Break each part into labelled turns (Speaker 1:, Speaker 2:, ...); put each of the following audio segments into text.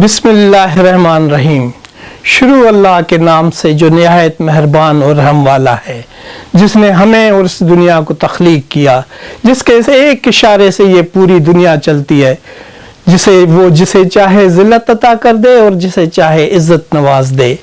Speaker 1: بسم اللہ الرحمن الرحیم۔ شروع اللہ کے نام سے جو نہایت مہربان اور رحم والا ہے، جس نے ہمیں اور اس دنیا کو تخلیق کیا، جس کے ایک اشارے سے یہ پوری دنیا چلتی ہے، جسے چاہے ذلت عطا کر دے اور جسے چاہے عزت نواز دے،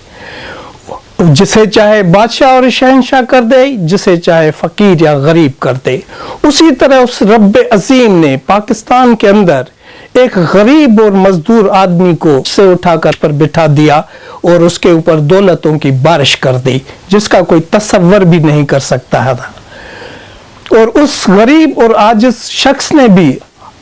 Speaker 1: جسے چاہے بادشاہ اور شہنشاہ کر دے، جسے چاہے فقیر یا غریب کر دے۔ اسی طرح اس رب عظیم نے پاکستان کے اندر ایک غریب اور مزدور آدمی کو سے اٹھا کر پر بٹھا دیا اور اس کے اوپر دولتوں کی بارش کر دی، جس کا کوئی تصور بھی نہیں کر سکتا تھا۔ اور اس غریب اور عاجز شخص نے بھی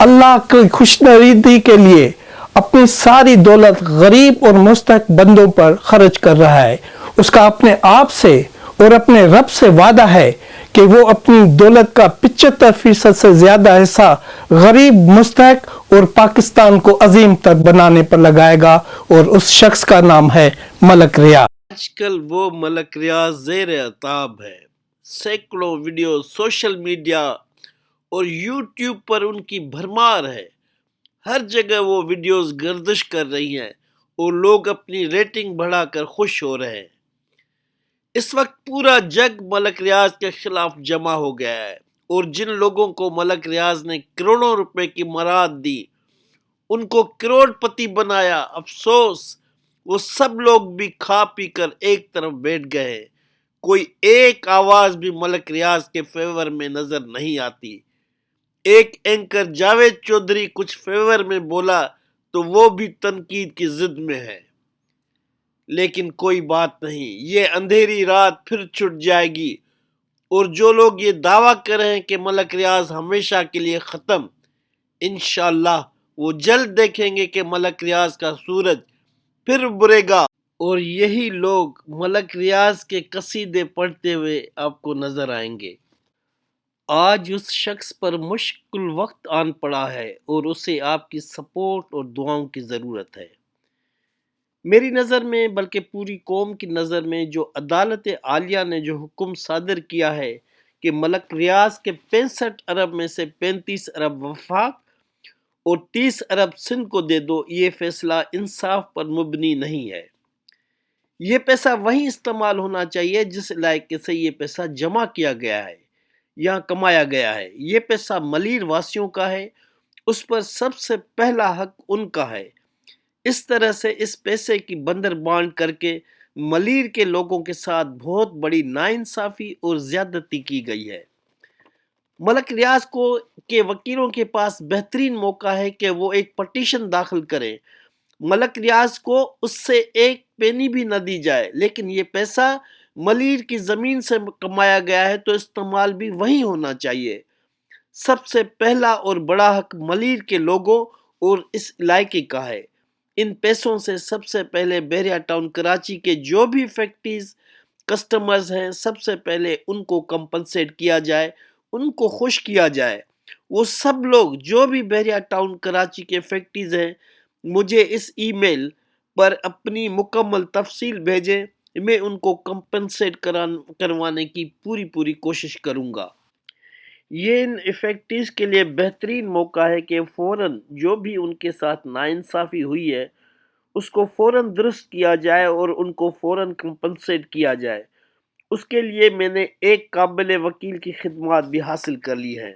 Speaker 1: اللہ کی خوشنودی کے لیے اپنی ساری دولت غریب اور مستحق بندوں پر خرچ کر رہا ہے۔ اس کا اپنے آپ سے اور اپنے رب سے وعدہ ہے کہ وہ اپنی دولت کا 75% سے زیادہ حصہ غریب، مستحق اور پاکستان کو عظیم تر بنانے پر لگائے گا، اور اس شخص کا نام ہے ملک ریاض۔
Speaker 2: آج کل وہ ملک ریاض زیر عتاب ہے۔ سینکڑوں ویڈیو سوشل میڈیا اور یوٹیوب پر ان کی بھرمار ہے۔ ہر جگہ وہ ویڈیوز گردش کر رہی ہیں اور لوگ اپنی ریٹنگ بڑھا کر خوش ہو رہے ہیں۔ اس وقت پورا جگ ملک ریاض کے خلاف جمع ہو گیا ہے، اور جن لوگوں کو ملک ریاض نے کروڑوں روپے کی مراد دی، ان کو کروڑ پتی بنایا، افسوس وہ سب لوگ بھی کھا پی کر ایک طرف بیٹھ گئے ہیں۔ کوئی ایک آواز بھی ملک ریاض کے فیور میں نظر نہیں آتی۔ ایک اینکر جاوید چودھری کچھ فیور میں بولا تو وہ بھی تنقید کی زد میں ہے۔ لیکن کوئی بات نہیں، یہ اندھیری رات پھر چھٹ جائے گی، اور جو لوگ یہ دعویٰ کر رہے ہیں کہ ملک ریاض ہمیشہ کے لیے ختم، انشاءاللہ وہ جلد دیکھیں گے کہ ملک ریاض کا سورج پھر ابھرے گا، اور یہی لوگ ملک ریاض کے قصیدے پڑھتے ہوئے آپ کو نظر آئیں گے۔ آج اس شخص پر مشکل وقت آن پڑا ہے اور اسے آپ کی سپورٹ اور دعاؤں کی ضرورت ہے۔ میری نظر میں، بلکہ پوری قوم کی نظر میں، جو عدالت عالیہ نے جو حکم صادر کیا ہے کہ ملک ریاض کے 65 ارب میں سے 35 ارب وفاق اور 30 ارب سندھ کو دے دو، یہ فیصلہ انصاف پر مبنی نہیں ہے۔ یہ پیسہ وہیں استعمال ہونا چاہیے جس علاقے سے یہ پیسہ جمع کیا گیا ہے، یہاں کمایا گیا ہے۔ یہ پیسہ ملیر واسیوں کا ہے، اس پر سب سے پہلا حق ان کا ہے۔ اس طرح سے اس پیسے کی بندر بانٹ کر کے ملیر کے لوگوں کے ساتھ بہت بڑی ناانصافی اور زیادتی کی گئی ہے۔ ملک ریاض کے وکیلوں کے پاس بہترین موقع ہے کہ وہ ایک پٹیشن داخل کریں، ملک ریاض کو اس سے ایک پینی بھی نہ دی جائے، لیکن یہ پیسہ ملیر کی زمین سے کمایا گیا ہے تو استعمال بھی وہی ہونا چاہیے۔ سب سے پہلا اور بڑا حق ملیر کے لوگوں اور اس علاقے کا ہے۔ ان پیسوں سے سب سے پہلے بحریہ ٹاؤن کراچی کے جو بھی فیکٹریز کسٹمرز ہیں، سب سے پہلے ان کو کمپنسیٹ کیا جائے، ان کو خوش کیا جائے۔ وہ سب لوگ جو بھی بحریہ ٹاؤن کراچی کے فیکٹریز ہیں، مجھے اس ای میل پر اپنی مکمل تفصیل بھیجیں، میں ان کو کمپنسیٹ کروانے کی پوری کوشش کروں گا۔ یہ ان فیکٹریز کے لیے بہترین موقع ہے کہ فوراً جو بھی ان کے ساتھ ناانصافی ہوئی ہے اس کو فوراً درست کیا جائے اور ان کو فوراً کمپنسیٹ کیا جائے۔ اس کے لیے میں نے ایک قابل وکیل کی خدمات بھی حاصل کر لی ہیں۔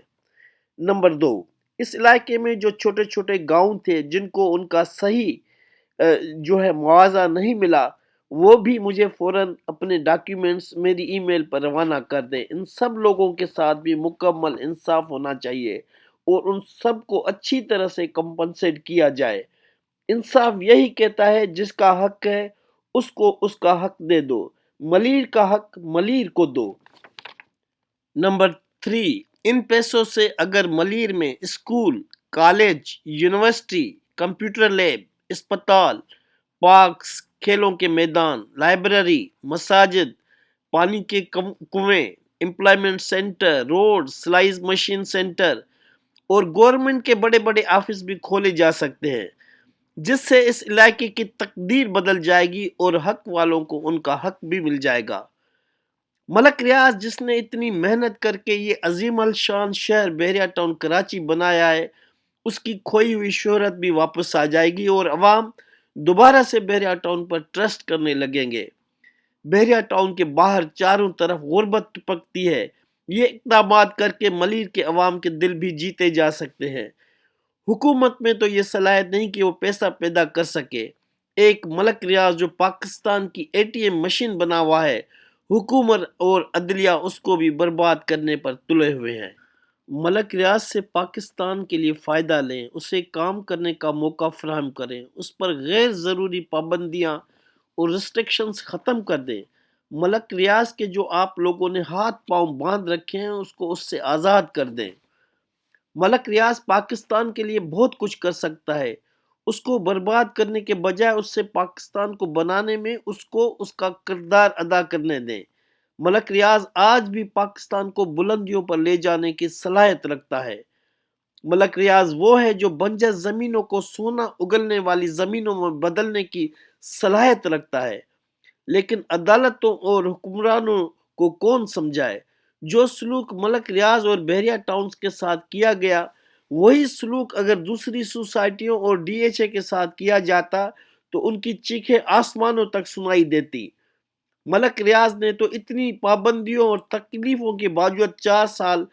Speaker 2: نمبر 2، اس علاقے میں جو چھوٹے چھوٹے گاؤں تھے جن کو ان کا صحیح معاوضہ نہیں ملا، وہ بھی مجھے فوراً اپنے ڈاکیومنٹس میری ای میل پر روانہ کر دیں۔ ان سب لوگوں کے ساتھ بھی مکمل انصاف ہونا چاہیے اور ان سب کو اچھی طرح سے کمپنسیٹ کیا جائے۔ انصاف یہی کہتا ہے جس کا حق ہے اس کو اس کا حق دے دو، ملیر کا حق ملیر کو دو۔ نمبر 3، ان پیسوں سے اگر ملیر میں school, college, university, computer lab, اسپتال، پارکس، کھیلوں کے میدان، لائبریری، مساجد، پانی کے کنویں، امپلائمنٹ سینٹر، روڈ، سلائی مشین سینٹر اور گورنمنٹ کے بڑے بڑے آفس بھی کھولے جا سکتے ہیں، جس سے اس علاقے کی تقدیر بدل جائے گی اور حق والوں کو ان کا حق بھی مل جائے گا۔ ملک ریاض جس نے اتنی محنت کر کے یہ عظیم الشان شہر بحریہ ٹاؤن کراچی بنایا ہے، اس کی کھوئی ہوئی شہرت بھی واپس آ جائے گی اور عوام دوبارہ سے بحریہ ٹاؤن پر ٹرسٹ کرنے لگیں گے۔ بحریہ ٹاؤن کے باہر چاروں طرف غربت ٹپکتی ہے۔ یہ اقدامات کر کے ملیر کے عوام کے دل بھی جیتے جا سکتے ہیں۔ حکومت میں تو یہ صلاحیت نہیں کہ وہ پیسہ پیدا کر سکے۔ ایک ملک ریاض جو پاکستان کی ATM مشین بنا ہوا ہے، حکومت اور عدلیہ اس کو بھی برباد کرنے پر تلے ہوئے ہیں۔ ملک ریاض سے پاکستان کے لیے فائدہ لیں، اسے کام کرنے کا موقع فراہم کریں، اس پر غیر ضروری پابندیاں اور ریسٹرکشنز ختم کر دیں۔ ملک ریاض کے جو آپ لوگوں نے ہاتھ پاؤں باندھ رکھے ہیں اس کو اس سے آزاد کر دیں۔ ملک ریاض پاکستان کے لیے بہت کچھ کر سکتا ہے۔ اس کو برباد کرنے کے بجائے اس سے پاکستان کو بنانے میں اس کو اس کا کردار ادا کرنے دیں۔ ملک ریاض آج بھی پاکستان کو بلندیوں پر لے جانے کی صلاحیت رکھتا ہے۔ ملک ریاض وہ ہے جو بنجر زمینوں کو سونا اگلنے والی زمینوں میں بدلنے کی صلاحیت رکھتا ہے، لیکن عدالتوں اور حکمرانوں کو کون سمجھائے؟ جو سلوک ملک ریاض اور بحریہ ٹاؤنز کے ساتھ کیا گیا، وہی سلوک اگر دوسری سوسائٹیوں اور DHA کے ساتھ کیا جاتا تو ان کی چیخیں آسمانوں تک سنائی دیتی۔ ملک ریاض نے تو اتنی پابندیوں اور تکلیفوں کے باوجود 4 سال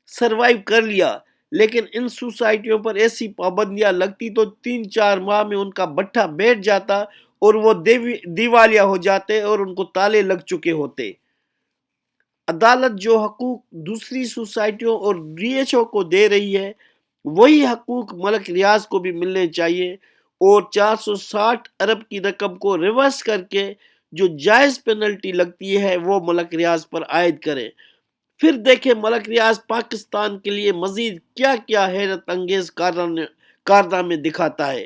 Speaker 2: سروائیو کر لیا، لیکن ان سوسائٹیوں پر ایسی پابندیاں لگتی تو 3-4 ماہ میں ان کا بٹھا بیٹھ جاتا اور وہ دیوالیہ ہو جاتے اور ان کو تالے لگ چکے ہوتے۔ عدالت جو حقوق دوسری سوسائٹیوں اور DHO کو دے رہی ہے، وہی حقوق ملک ریاض کو بھی ملنے چاہیے، اور 460 ارب کی رقم کو ریورس کر کے جو جائز پینلٹی لگتی ہے وہ ملک ریاض پر عائد کریں۔ پھر دیکھیں ملک ریاض پاکستان کے لیے مزید کیا کیا حیرت انگیز کارنامے دکھاتا ہے۔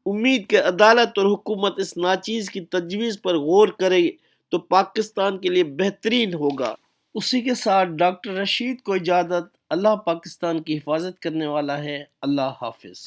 Speaker 2: امید کہ عدالت اور حکومت اس ناچیز کی تجویز پر غور کرے تو پاکستان کے لیے بہترین ہوگا۔ اسی کے ساتھ ڈاکٹر رشید کو اجازت۔ اللہ پاکستان کی حفاظت کرنے والا ہے۔ اللہ حافظ۔